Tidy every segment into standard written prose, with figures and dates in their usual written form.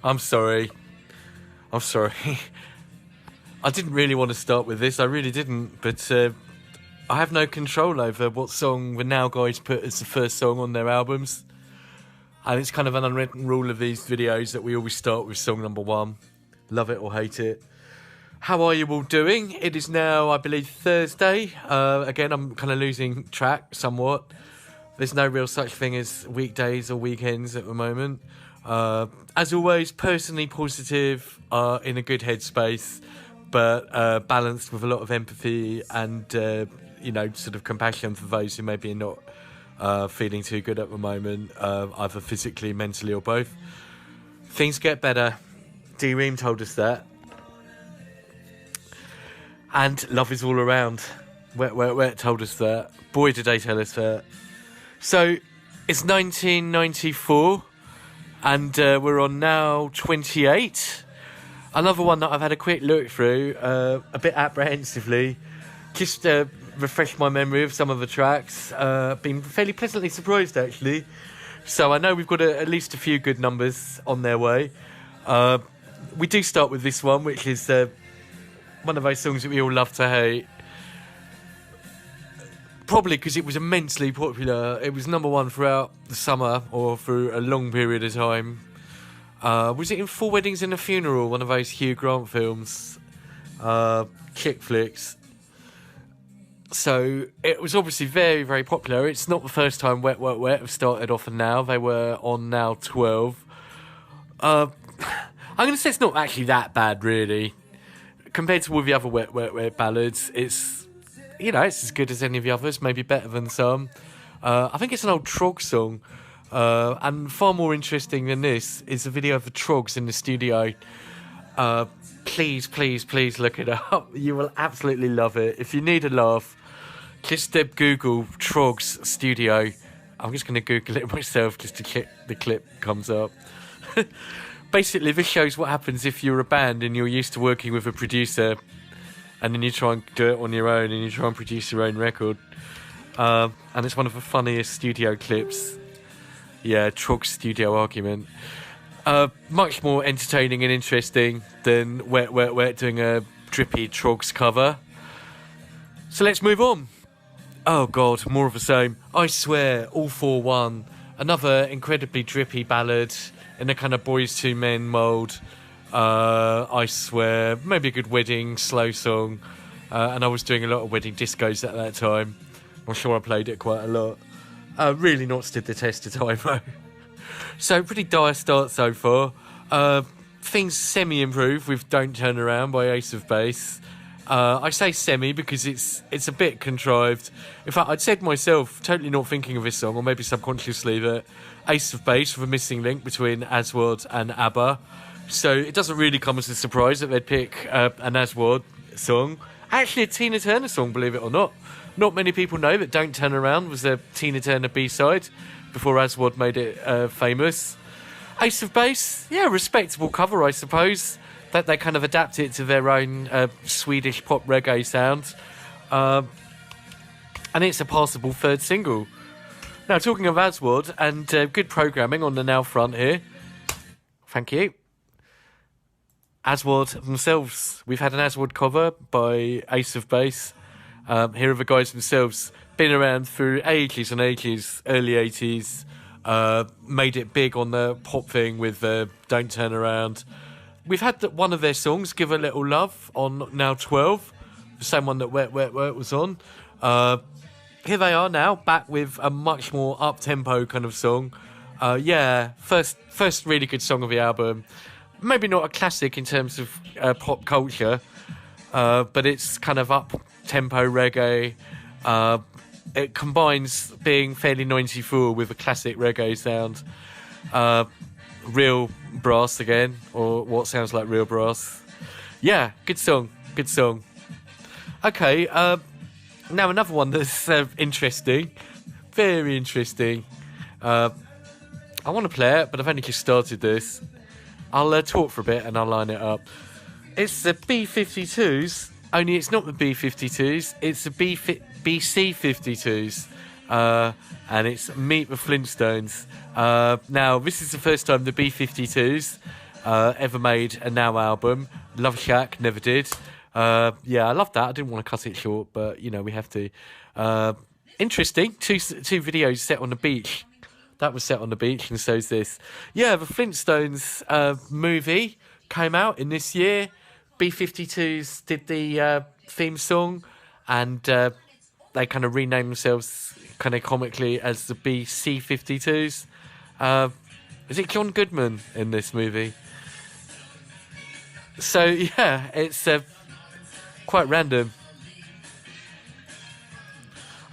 I'm sorry. I didn't really want to start with this, I really didn't, but I have no control over what song the Now guys put as the first song on their albums. And it's kind of an unwritten rule of these videos that we always start with song number 1. Love it or hate it. How are you all doing? It is now, I believe, Thursday. Again, I'm kind of losing track somewhat. There's no real such thing as weekdays or weekends at the moment. As always, personally positive, in a good headspace, but balanced with a lot of empathy and, sort of compassion for those who maybe are not feeling too good at the moment, either physically, mentally, or both. Things get better. D-Ream told us that. And love is all around. Wet told us that. Boy, did they tell us that. So, it's 1994, and we're on now 28. Another one that I've had a quick look through, a bit apprehensively. Just refresh my memory of some of the tracks. Been fairly pleasantly surprised, actually. So I know we've got at least a few good numbers on their way. We do start with this one, which is one of those songs that we all love to hate. Probably because it was immensely popular. It was number 1 throughout the summer, or through a long period of time. Was it in 4 Weddings and a Funeral, one of those Hugh Grant films? Chick flicks. So it was obviously very, very popular. It's not the first time Wet Wet Wet have started off on Now. They were on Now 12. I'm going to say it's not actually that bad, really. Compared to all the other Wet Wet Wet ballads, it's as good as any of the others, maybe better than some. I think it's an old Trog song. And far more interesting than this is a video of the Trogs in the studio. Please look it up. You will absolutely love it. If you need a laugh, just Google Trogs studio. I'm just going to Google it myself just to check the clip comes up. Basically, this shows what happens if you're a band and you're used to working with a producer, and then you try and do it on your own and you try and produce your own record. And it's one of the funniest studio clips. Yeah, Trog studio argument. Much more entertaining and interesting than Wet Wet Wet doing a drippy Trogs cover. So let's move on. Oh God, more of the same. I Swear, All For One. Another incredibly drippy ballad in a kind of Boys II Men mould. I Swear, maybe a good wedding slow song. And I was doing a lot of wedding discos at that time. I'm sure I played it quite a lot. Really not stood the test of time though. So pretty dire start so far. Things semi-improve with Don't Turn Around by Ace of Base. I say semi because it's a bit contrived. In fact, I'd said myself, totally not thinking of this song, or maybe subconsciously, that Ace of Base with a missing link between Aswad and ABBA. So it doesn't really come as a surprise that they'd pick an Aswad song. Actually a Tina Turner song, believe it or not. Not many people know that Don't Turn Around was a Tina Turner B-side before Aswad made it famous. Ace of Base, yeah, respectable cover, I suppose. That they kind of adapt it to their own Swedish pop reggae sound. And it's a passable third single. Now, talking of Aswad and good programming on the Now front here. Thank you. Aswad themselves. We've had an Aswad cover by Ace of Base. Here are the guys themselves. Been around through ages and ages, early 80s. Made it big on the pop thing with Don't Turn Around. We've had one of their songs, Give a Little Love, on Now 12. The same one that Wet Wet Wet was on. Here they are now, back with a much more up-tempo kind of song. First really good song of the album. Maybe not a classic in terms of pop culture, but it's kind of up-tempo reggae. It combines being fairly 94 with a classic reggae sound. Real brass again, or what sounds like real brass. Yeah, good song. Okay, now another one that's interesting. Very interesting. I want to play it, but I've only just started this. I'll talk for a bit and I'll line it up. It's the B-52s, only it's not the B-52s, it's the BC-52s. And it's Meet the Flintstones. Now, this is the first time the B-52s ever made a Now album. Love Shack never did. Yeah, I love that. I didn't want to cut it short, but you know we have to. Interesting. Two videos set on the beach. That was set on the beach, and so's this. Yeah, the Flintstones movie came out in this year. B-52s did the theme song, and they kind of renamed themselves kind of comically as the BC-52s. Is it John Goodman in this movie? So, yeah, it's quite random.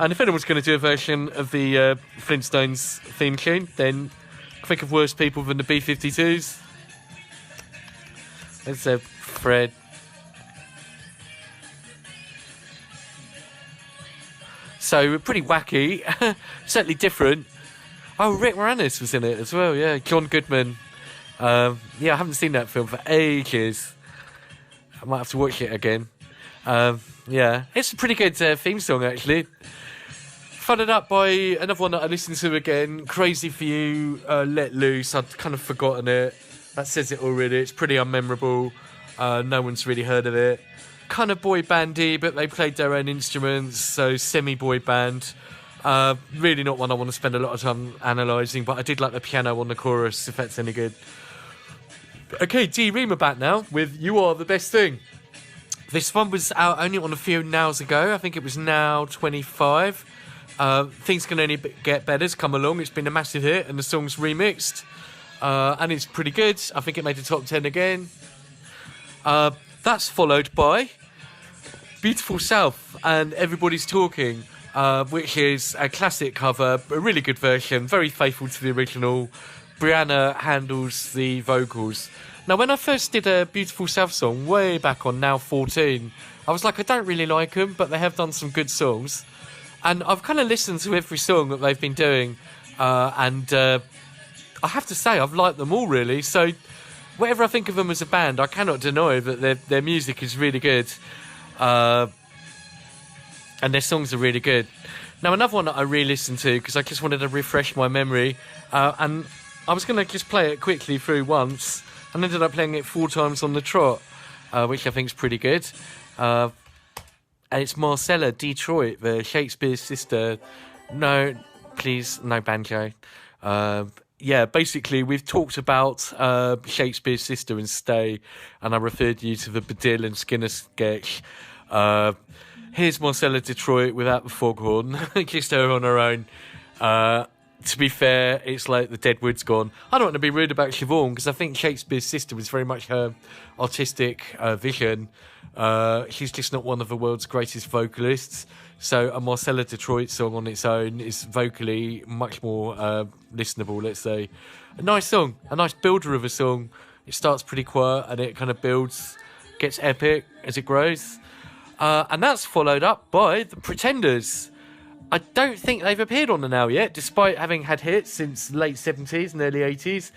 And if anyone's going to do a version of the Flintstones theme tune, then think of worse people than the B-52s. There's Fred. So, pretty wacky. Certainly different. Oh, Rick Moranis was in it as well, yeah. John Goodman. Yeah, I haven't seen that film for ages. I might have to watch it again. Yeah, it's a pretty good theme song, actually. Followed up by another one that I listened to again, Crazy For You, Let Loose. I'd kind of forgotten it. That says it already. It's pretty unmemorable. No one's really heard of it. Kind of boy bandy, but they played their own instruments, so semi-boy band. Really not one I want to spend a lot of time analysing, but I did like the piano on the chorus, if that's any good. Okay, D-Ream are back now with You Are The Best Thing. This one was out only on a few nows ago. I think it was now 25. Things can only get better. It's come along. It's been a massive hit, and the song's remixed. And it's pretty good. I think it made the top 10 again. That's followed by Beautiful South and Everybody's Talking, which is a classic cover, a really good version, very faithful to the original. Brianna handles the vocals. Now, when I first did a Beautiful South song way back on Now 14, I was like, I don't really like them, but they have done some good songs. And I've kind of listened to every song that they've been doing, and I have to say, I've liked them all, really. So, whatever I think of them as a band, I cannot deny that their music is really good. And their songs are really good. Now, another one that I re-listened to, because I just wanted to refresh my memory, and I was going to just play it quickly through once, and ended up playing it 4 times on the trot, which I think is pretty good. And it's Marcella, Detroit, the Shakespeare's sister. No, please, no banjo. Yeah, basically, we've talked about Shakespeare's sister and Stay, and I referred you to the Badil and Skinner sketch. Here's Marcella, Detroit, without the foghorn, just her on her own. To be fair, it's like the Deadwood's gone. I don't want to be rude about Siobhan, because I think Shakespeare's sister was very much her artistic vision. She's just not one of the world's greatest vocalists. So a Marcella Detroit song on its own is vocally much more listenable, let's say. A nice song, a nice builder of a song. It starts pretty quiet and it kind of builds, gets epic as it grows. And that's followed up by The Pretenders. I don't think they've appeared on the Now yet, despite having had hits since late 70s and early 80s.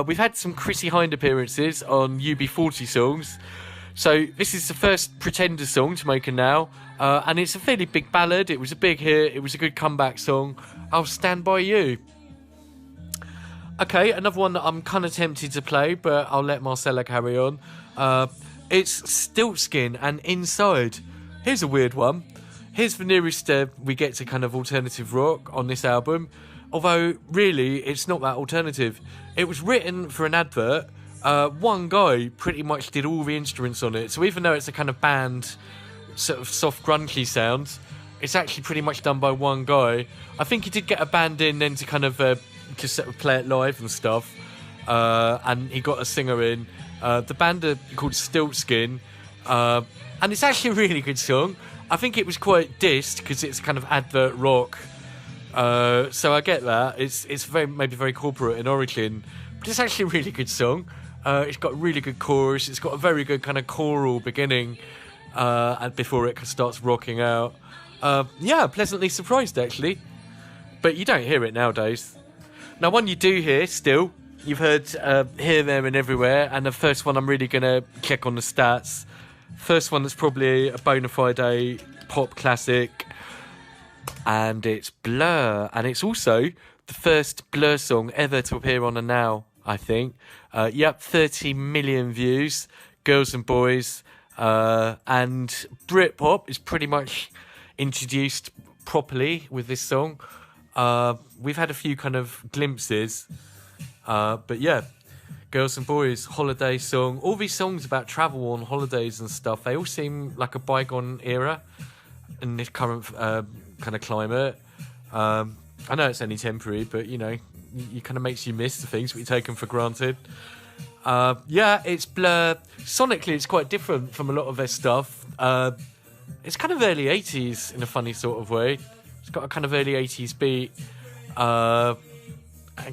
We've had some Chrissy Hind appearances on UB40 songs. So this is the first Pretender song to make a Now, and it's a fairly big ballad. It was a big hit. It was a good comeback song. I'll Stand By You. Okay, another one that I'm kind of tempted to play, but I'll let Marcella carry on. It's Stiltskin and Inside. Here's a weird one. Here's the nearest we get to kind of alternative rock on this album, although really it's not that alternative. It was written for an advert. One guy pretty much did all the instruments on it, so even though it's a kind of band sort of soft grungy sound, it's actually pretty much done by one guy. I think he did get a band in then to kind of just sort of play it live and stuff, and he got a singer in. The band are called Stiltskin, and it's actually a really good song. I think it was quite dissed because it's kind of advert rock, so I get that. It's maybe very corporate in origin, but it's actually a really good song. It's got a really good chorus. It's got a very good kind of choral beginning, and before it starts rocking out. Yeah, pleasantly surprised actually, but you don't hear it nowadays. Now, one you do hear still, you've heard Here, There and Everywhere, and the first one I'm really going to check on the stats. First one that's probably a bona fide pop classic, and it's Blur, and it's also the first Blur song ever to appear on a Now. I think. Yep, 30 million views, girls and boys. And Britpop is pretty much introduced properly with this song. We've had a few kind of glimpses. But yeah, girls and boys, holiday song. All these songs about travel on holidays and stuff, they all seem like a bygone era in this current kind of climate. I know it's only temporary, but you know, it kind of makes you miss the things we take them for granted. Yeah, it's blur. Sonically, it's quite different from a lot of their stuff. It's kind of early 80s in a funny sort of way. It's got a kind of early 80s beat, and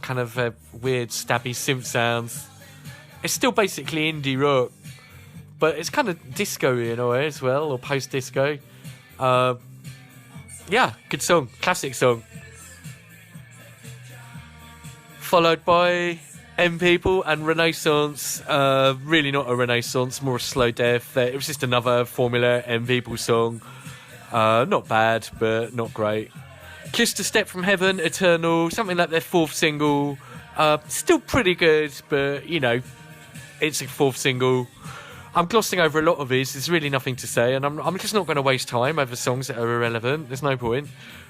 kind of weird stabby synth sounds. It's still basically indie rock, but it's kind of disco-y in a way as well, or post-disco. Yeah, good song, classic song. Followed by M People and Renaissance. Really not a Renaissance, more a slow death. It was just another Formula M People song. Not bad, but not great. Just a Step from Heaven, Eternal, something like their fourth single. Still pretty good, but you know, it's a fourth single. I'm glossing over a lot of these. There's really nothing to say, and I'm just not going to waste time over songs that are irrelevant. There's no point.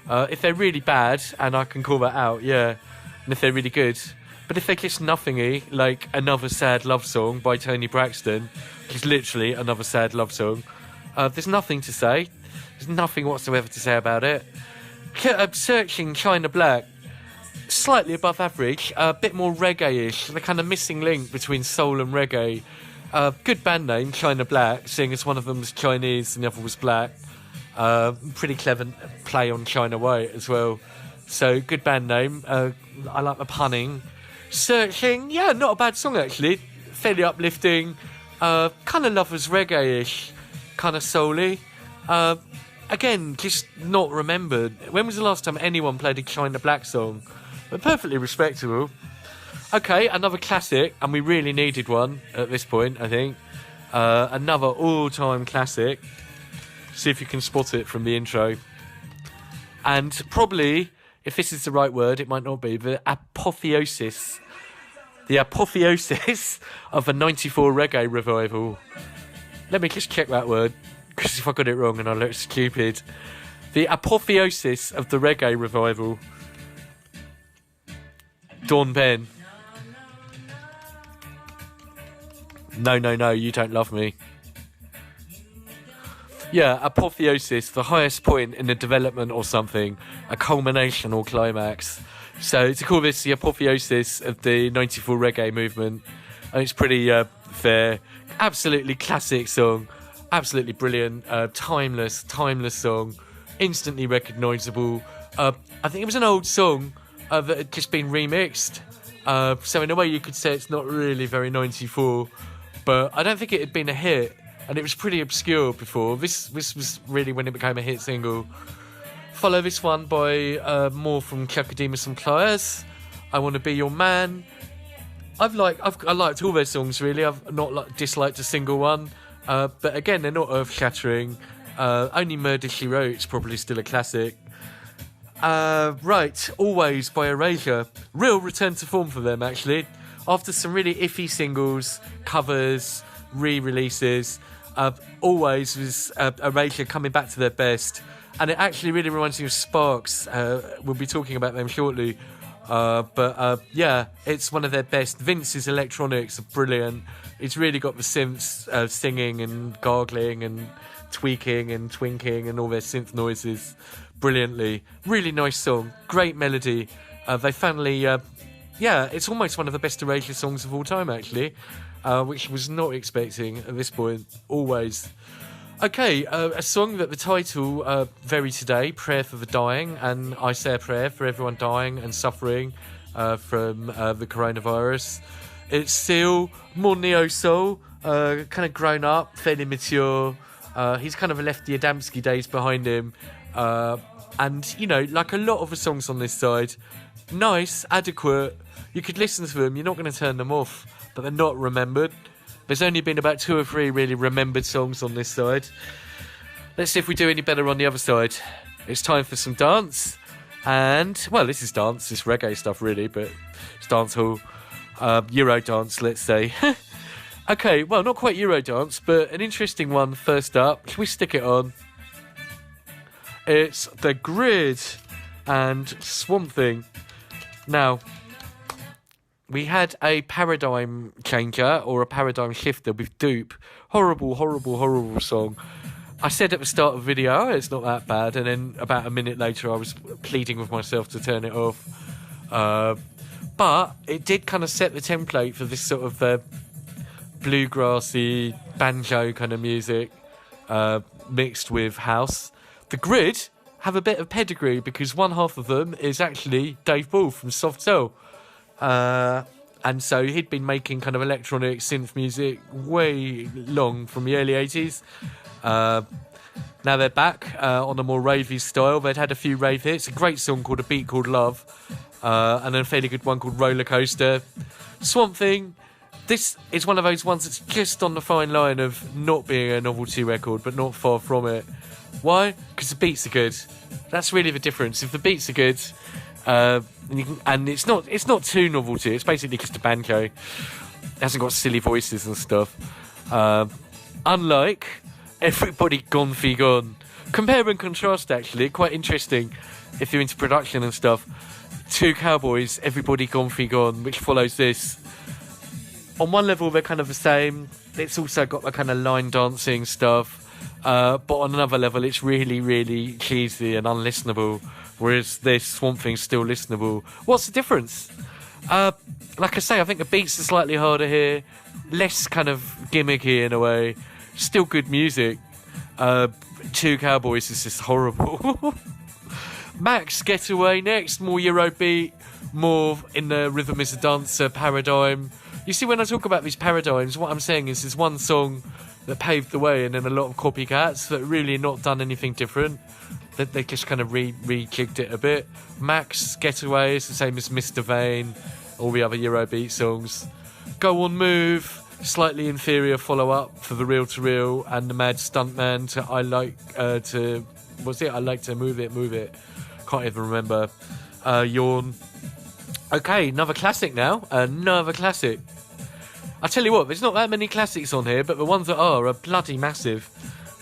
If they're really bad, and I can call that out, yeah. And if they're really good. But if they're just nothingy, like Another Sad Love Song by Tony Braxton, which is literally another sad love song, there's nothing to say. There's nothing whatsoever to say about it. Searching China Black, slightly above average, a bit more reggae-ish, the kind of missing link between soul and reggae. Good band name, China Black, seeing as one of them was Chinese and the other was black. Pretty clever play on China White as well. So, good band name. I like the punning. Searching, yeah, not a bad song actually. Fairly uplifting. Kind of lovers reggae-ish. Kind of soul-y. Again, just not remembered. When was the last time anyone played a China Black song? But perfectly respectable. Okay, another classic, and we really needed one at this point, I think. Another all-time classic. See if you can spot it from the intro. And probably, if this is the right word, it might not be, the apotheosis. The apotheosis of a 94 reggae revival. Let me just check that word, because if I got it wrong and I look stupid. The apotheosis of the reggae revival. Dawn Penn. No, you don't love me. Yeah, apotheosis, the highest point in the development or something, a culmination or climax. So to call this the apotheosis of the 94 reggae movement, I think it's pretty fair. Absolutely classic song, absolutely brilliant, timeless song, instantly recognisable. I think it was an old song that had just been remixed. So in a way you could say it's not really very 94, but I don't think it had been a hit. And it was pretty obscure before. This was really when it became a hit single. Follow this one by more from Chuckademus and Pliers. I Want to Be Your Man. I liked all their songs really. I've not disliked a single one. But again, they're not earth-shattering. Only Murder, She Wrote is probably still a classic. Right, Always by Erasure. Real return to form for them actually. After some really iffy singles, covers, re-releases, Always was Erasure coming back to their best, and it actually really reminds me of Sparks. We'll be talking about them shortly, but yeah, it's one of their best. Vince's electronics are brilliant. It's really got the synths singing and gargling and tweaking and twinking and all their synth noises brilliantly. Really nice song, great melody. They finally, yeah, it's almost one of the best Erasure songs of all time actually. Which I was not expecting at this point, Always. Okay, a song that the title, Very Today, Prayer for the Dying, and I say a prayer for everyone dying and suffering from the coronavirus. It's still more neo-soul, kind of grown up, fairly mature. He's kind of left the Adamski days behind him. And, you know, like a lot of the songs on this side, nice, adequate. You could listen to them, you're not going to turn them off. But they're not remembered. There's only been about 2 or 3 really remembered songs on this side. Let's see if we do any better on the other side. It's time for some dance. And, well, this is dance. It's reggae stuff, really, but it's dance hall. Eurodance, let's say. Okay, well, not quite Eurodance, but an interesting one first up. Can we stick it on? It's The Grid and Swamp Thing. Now, we had a paradigm changer or a paradigm shifter with Dupe. Horrible, horrible, horrible song. I said at the start of the video, oh, it's not that bad, and then about a minute later I was pleading with myself to turn it off. But it did kind of set the template for this sort of bluegrassy, banjo kind of music mixed with house. The Grid have a bit of pedigree because one half of them is actually Dave Ball from Soft Cell. And so he'd been making kind of electronic synth music way long from the early 80s. Now they're back on a more ravey style. They'd had a few rave hits. A great song called A Beat Called Love. And then a fairly good one called Roller Coaster. Swamp Thing. This is one of those ones that's just on the fine line of not being a novelty record, but not far from it. Why? Because the beats are good. That's really the difference. If the beats are good, and it's not too novelty. It's basically just a banjo. It hasn't got silly voices and stuff. Unlike Everybody Gonfi Gone. Compare and contrast, actually. Quite interesting if you're into production and stuff. Two Cowboys, Everybody Gonfi Gone, which follows this. On one level, they're kind of the same. It's also got the kind of line dancing stuff. But on another level, it's really, really cheesy and unlistenable. Whereas this Swamp Thing's still listenable. What's the difference? Like I say, I think the beats are slightly harder here. Less kind of gimmicky in a way. Still good music. Two Cowboys is just horrible. Max, Getaway next. More Eurobeat. More in the rhythm is a dancer paradigm. You see, when I talk about these paradigms, what I'm saying is there's one song that paved the way and then a lot of copycats that really not done anything different. That they just kind of re-kicked it a bit. Max, Getaway is the same as Mr. Vane, all the other Eurobeat songs. Go On Move, slightly inferior follow-up for the Real to Real and the Mad Stuntman to I Like to... What's it? I Like to Move It, Move It. Can't even remember. Yawn. Okay, another classic now. Another classic. I tell you what, there's not that many classics on here, but the ones that are bloody massive.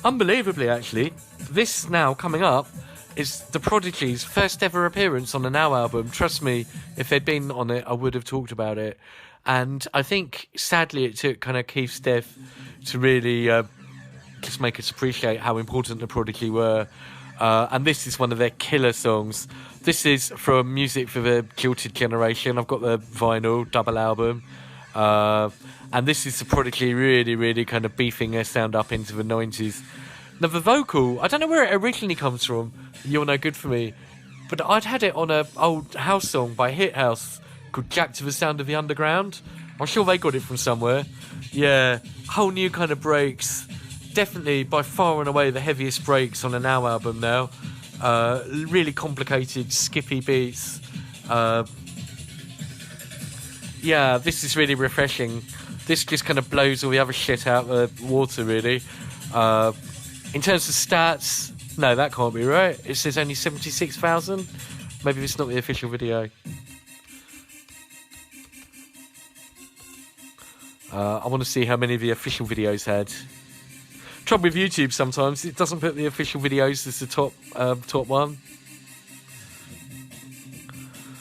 Unbelievably, actually, this now coming up is The Prodigy's first ever appearance on a Now album. Trust me, if they'd been on it, I would have talked about it. And I think, sadly, it took kind of Keith's death to really just make us appreciate how important The Prodigy were. And this is one of their killer songs. This is from Music for the Jilted Generation. I've got the vinyl double album. And this is The Prodigy really, really kind of beefing their sound up into the 90s. Now, the vocal, I don't know where it originally comes from. You're No Good For Me. But I'd had it on an old house song by Hit House called Jack to the Sound of the Underground. I'm sure they got it from somewhere. Yeah, whole new kind of breaks. Definitely, by far and away, the heaviest breaks on a Now album now. Really complicated, skippy beats. Yeah, this is really refreshing. This just kind of blows all the other shit out of the water, really. In terms of stats, no, that can't be right. It says only 76,000. Maybe it's not the official video. I want to see how many of the official videos had. Trouble with YouTube sometimes, it doesn't put the official videos as the top one.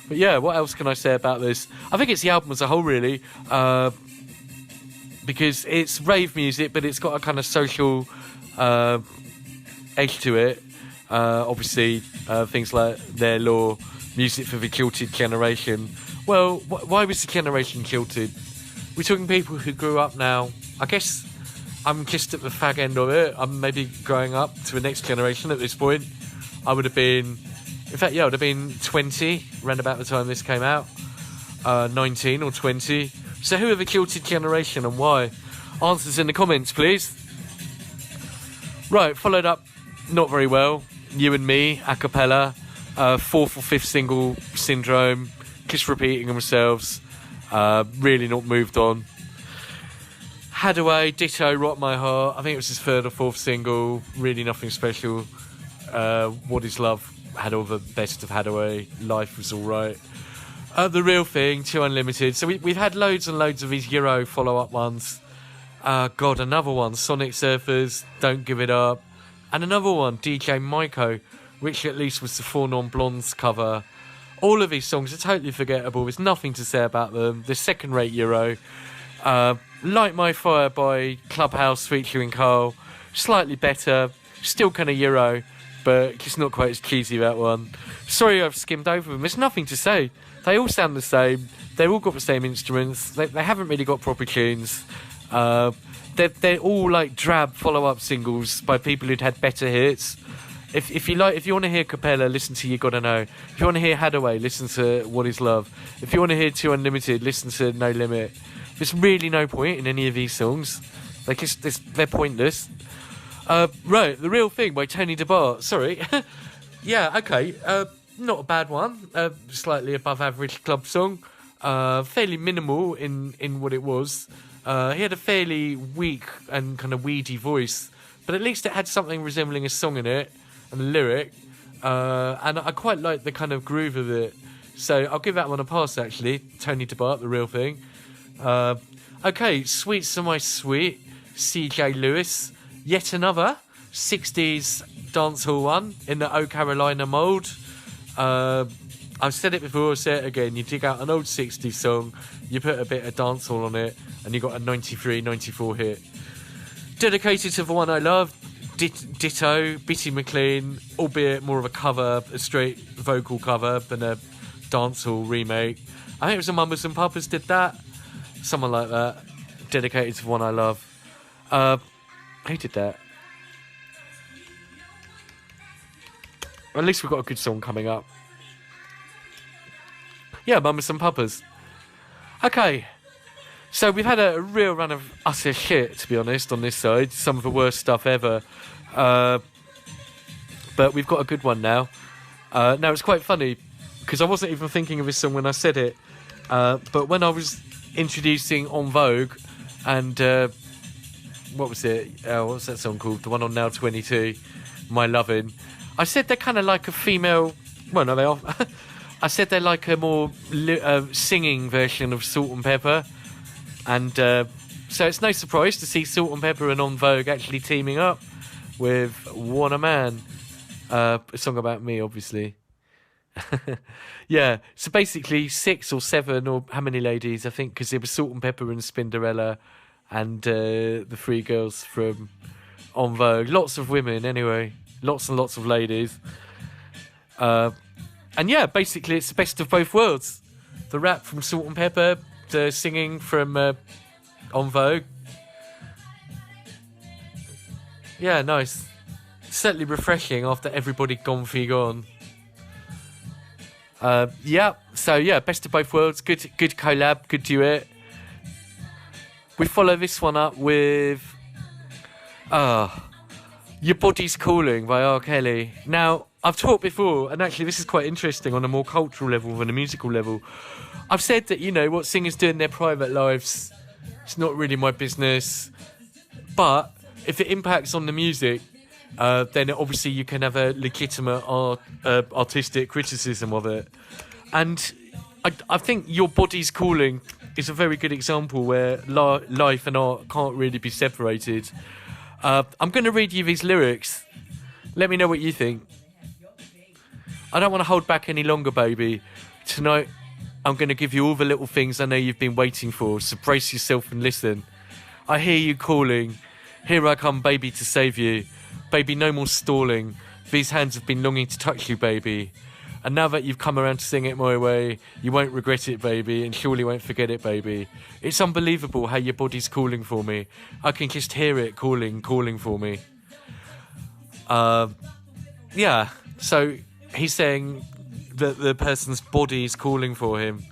But yeah, what else can I say about this? I think it's the album as a whole, really. Because it's rave music, but it's got a kind of social edge to it. Obviously, things like Their Law, Music for the Jilted Generation. Well, why was the generation jilted? We're talking people who grew up now. I guess I'm just at the fag end of it. I'm maybe growing up to the next generation at this point. I would have been... In fact, yeah, I would have been 20, around about the time this came out. 19 or 20. So who are the jilted generation and why? Answers in the comments, please. Right, followed up not very well. You and Me, a cappella. Fourth or fifth single, Syndrome. Just repeating themselves. Really not moved on. Hadaway, Ditto, Rock My Heart. I think it was his third or fourth single. Really nothing special. What Is Love had all the best of Hadaway. Life Was Alright. The Real Thing, 2 Unlimited. So we've had loads and loads of these Euro follow-up ones. God, another one, Sonic Surfers, Don't Give It Up. And another one, DJ Maiko, which at least was the Four Non-Blondes cover. All of these songs are totally forgettable. There's nothing to say about them. They're second-rate Euro. Light My Fire by Clubhouse featuring Carl. Slightly better. Still kind of Euro, but just not quite as cheesy, that one. Sorry I've skimmed over them. There's nothing to say. They all sound the same. They've all got the same instruments. They haven't really got proper tunes. They're all like drab follow-up singles by people who'd had better hits. If you want to hear Capella, listen to You Gotta Know. If you want to hear Hadaway, listen to What Is Love. If you want to hear 2 Unlimited, listen to No Limit. There's really no point in any of these songs. They're pointless. Right, The Real Thing by Tony DeBart. Sorry. Yeah, okay. Not a bad one. Slightly above average club song. Fairly minimal in what it was. He had a fairly weak and kind of weedy voice, but at least it had something resembling a song in it and a lyric. And I quite like the kind of groove of it. So I'll give that one a pass, actually. Tony DeBart, The Real Thing. Okay, Sweet So My Sweet, CJ Lewis. Yet another 60s dancehall one in the O Carolina mould. I've said it before, I'll say it again. You dig out an old 60s song, you put a bit of dancehall on it, and you got a 93, 94 hit. Dedicated to the one I love, Ditto, Bitty McLean, albeit more of a cover, a straight vocal cover than a dancehall remake. I think it was the Mamas and Papas did that. Someone like that. Dedicated to the one I love. Who did that? At least we've got a good song coming up. Yeah, Mamas and Papas. Okay. So we've had a real run of utter shit, to be honest, on this side. Some of the worst stuff ever. But we've got a good one now. Now, it's quite funny, because I wasn't even thinking of this song when I said it. But when I was introducing En Vogue, and what was it? What's that song called? The one on Now 22, My Lovin'. I said they're kind of like a female... Well, no, they are... I said they're like a more singing version of Salt and Pepper. And so it's no surprise to see Salt and Pepper and En Vogue actually teaming up with What a Man. A song about me, obviously. Yeah, so basically 6 or 7 or how many ladies, I think, because it was Salt and Pepper and Spinderella and the 3 girls from En Vogue. Lots of women, anyway. Lots and lots of ladies. And yeah, basically it's the best of both worlds. The rap from Salt and Pepper, the singing from En Vogue. Yeah, nice. Certainly refreshing after everybody Gonfi gone. Yeah, so yeah, best of both worlds. Good collab, good duet. We follow this one up with Your Body's Calling by R. Kelly. Now, I've talked before, and actually this is quite interesting on a more cultural level than a musical level. I've said that, you know, what singers do in their private lives, it's not really my business. But if it impacts on the music, then obviously you can have a legitimate artistic criticism of it. And I think Your Body's Calling is a very good example where life and art can't really be separated. I'm going to read you these lyrics. Let me know what you think. I don't want to hold back any longer, baby. Tonight, I'm going to give you all the little things I know you've been waiting for, so brace yourself and listen. I hear you calling. Here I come, baby, to save you. Baby, no more stalling. These hands have been longing to touch you, baby. And now that you've come around to sing it my way, you won't regret it, baby, and surely won't forget it, baby. It's unbelievable how your body's calling for me. I can just hear it calling for me. Yeah, so he's saying that the person's body is calling for him.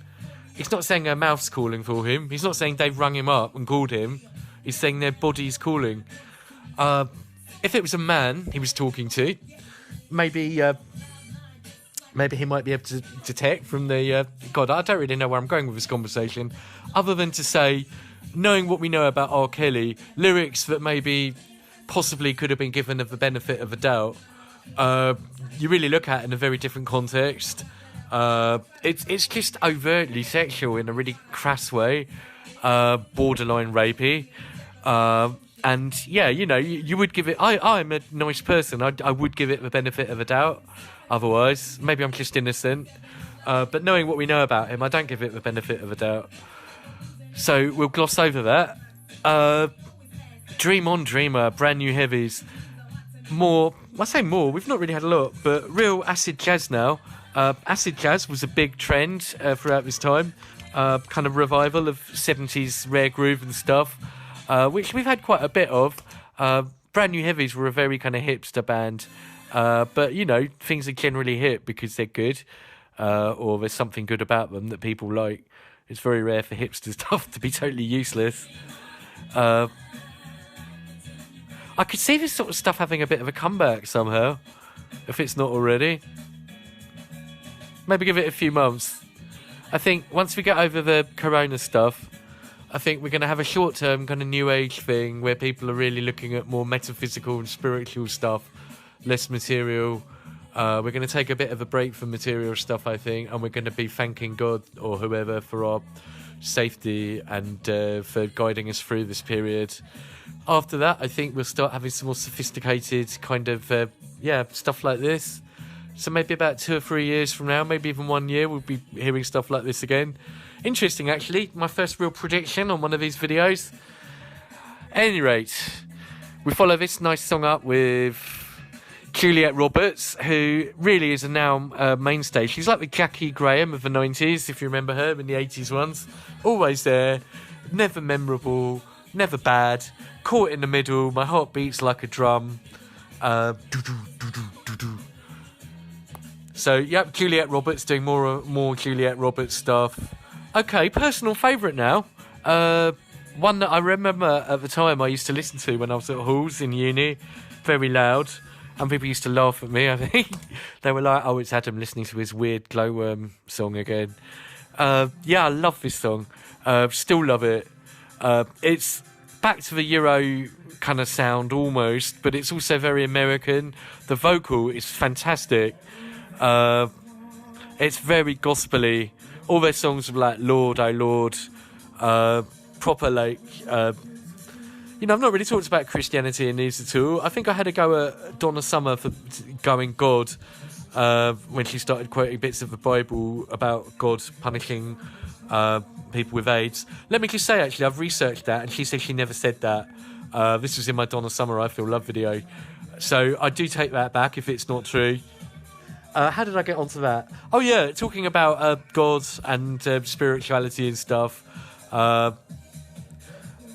He's not saying their mouth's calling for him. He's not saying they've rung him up and called him. He's saying their body's calling. If it was a man he was talking to, maybe he might be able to detect from the... God, I don't really know where I'm going with this conversation, other than to say, knowing what we know about R. Kelly, lyrics that maybe possibly could have been given of the benefit of a doubt, you really look at in a very different context. It's just overtly sexual in a really crass way, borderline rapey. And yeah, you know, you would give it. I'm a nice person. I would give it the benefit of a doubt. Otherwise, maybe I'm just innocent. But knowing what we know about him, I don't give it the benefit of a doubt. So we'll gloss over that. Dream On Dreamer, brand new heavies. More, I say more, we've not really had a lot, but real acid jazz now. Acid jazz was a big trend throughout this time. Kind of revival of 70s rare groove and stuff, which we've had quite a bit of. Brand new heavies were a very kind of hipster band. But, you know, things are generally hip because they're good, or there's something good about them that people like. It's very rare for hipster stuff to be totally useless. I could see this sort of stuff having a bit of a comeback somehow, if it's not already. Maybe give it a few months. I think once we get over the corona stuff, I think we're going to have a short-term kind of new age thing where people are really looking at more metaphysical and spiritual stuff, less material. We're going to take a bit of a break from material stuff, I think, and we're going to be thanking God or whoever for our safety and for guiding us through this period. After that, I think we'll start having some more sophisticated kind of, stuff like this. So maybe about 2 or 3 years from now, maybe even 1 year, we'll be hearing stuff like this again. Interesting, actually. My first real prediction on one of these videos. At any rate, we follow this nice song up with Juliet Roberts, who really is a now mainstay. She's like the Jackie Graham of the 90s, if you remember her in the 80s ones. Always there, never memorable, never bad, caught in the middle, my heart beats like a drum. So, yep, Juliet Roberts doing more Juliet Roberts stuff. Okay, personal favourite now. One that I remember at the time I used to listen to when I was at halls in uni, very loud. And people used to laugh at me, I think. They were like, oh, it's Adam listening to his weird Glowworm song again. Yeah, I love this song. Still love it. It's back to the Euro kind of sound almost, but it's also very American. The vocal is fantastic. It's very gospel-y. All their songs are like Lord, oh Lord. Proper like... You know, I've not really talked about Christianity in these at all. I think I had a go at Donna Summer for going God when she started quoting bits of the Bible about God punishing people with AIDS. Let me just say, actually, I've researched that, and she said she never said that. This was in my Donna Summer I Feel Love video. So I do take that back if it's not true. How did I get onto that? Oh, yeah, talking about God and spirituality and stuff.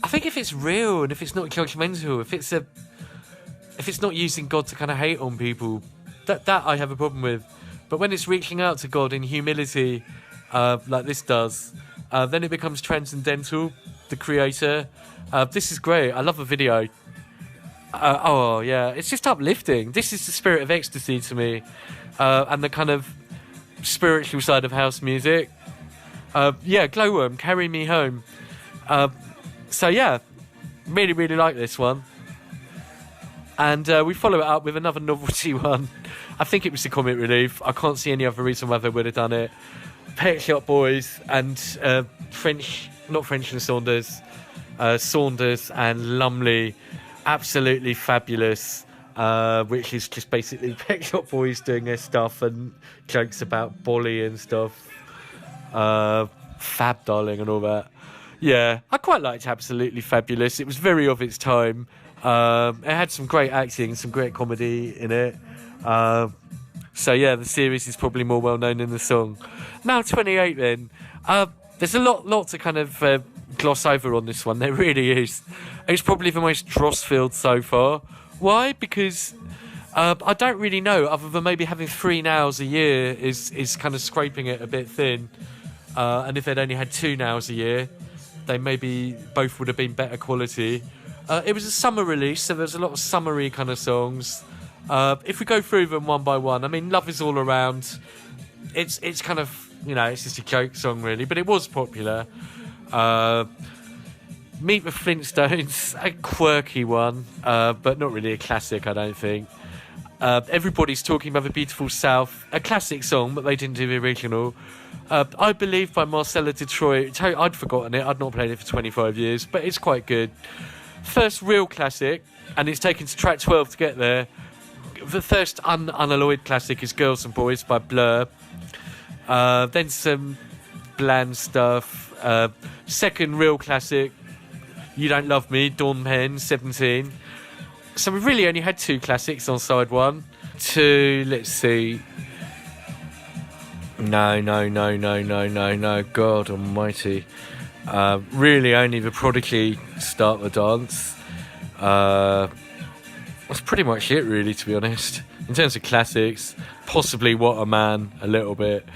I think if it's real and if it's not judgmental, if it's not using God to kind of hate on people, that I have a problem with. But when it's reaching out to God in humility, like this does, then it becomes transcendental, the creator. This is great. I love the video. Oh, yeah, it's just uplifting. This is the spirit of ecstasy to me, and the kind of spiritual side of house music. Yeah, Glowworm, Carry Me Home. So yeah, really, really like this one. And we follow it up with another novelty one. I think it was the Comic Relief. I can't see any other reason why they would have done it. Pet Shop Boys and Saunders and Lumley. Absolutely fabulous. Which is just basically Pet Shop Boys doing their stuff and jokes about Bolly and stuff. Fab Darling and all that. Yeah, I quite liked Absolutely Fabulous. It was very of its time. It had some great acting, some great comedy in it. So yeah, the series is probably more well known than the song. Now 28 then. There's a lot to kind of gloss over on this one. There really is. It's probably the most dross-filled so far. Why? Because I don't really know, other than maybe having 3 nows a year is kind of scraping it a bit thin. And if they'd only had 2 nows a year, they maybe both would have been better quality. It was a summer release, so there's a lot of summery kind of songs. If we go through them one by one, I mean, Love Is All Around. It's kind of, you know, it's just a joke song really, but it was popular. Meet the Flintstones, a quirky one, but not really a classic, I don't think. Everybody's Talking About the Beautiful South, a classic song, but they didn't do the original. I Believe by Marcella Detroit. I'd forgotten it. I'd not played it for 25 years, but it's quite good. First real classic, and it's taken to track 12 to get there. The first unalloyed classic is Girls and Boys by Blur. Then some bland stuff. Second real classic, You Don't Love Me, Dawn Penn, 17. So we've really only had 2 classics on side 1. 2, let's see. No, God almighty. Really only the Prodigy Start the Dance. That's pretty much it, really, to be honest. In terms of classics, possibly What a Man, a little bit.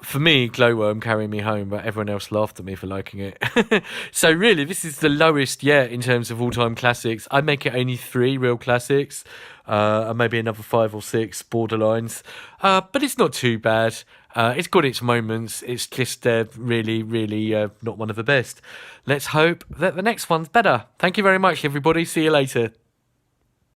For me, Glowworm, Carrying Me Home, but everyone else laughed at me for liking it. So really, this is the lowest yet in terms of all-time classics. I make it only 3 real classics, and maybe another 5 or 6 borderlines. But it's not too bad. It's got its moments. It's just really not one of the best. Let's hope that the next one's better. Thank you very much, everybody. See you later.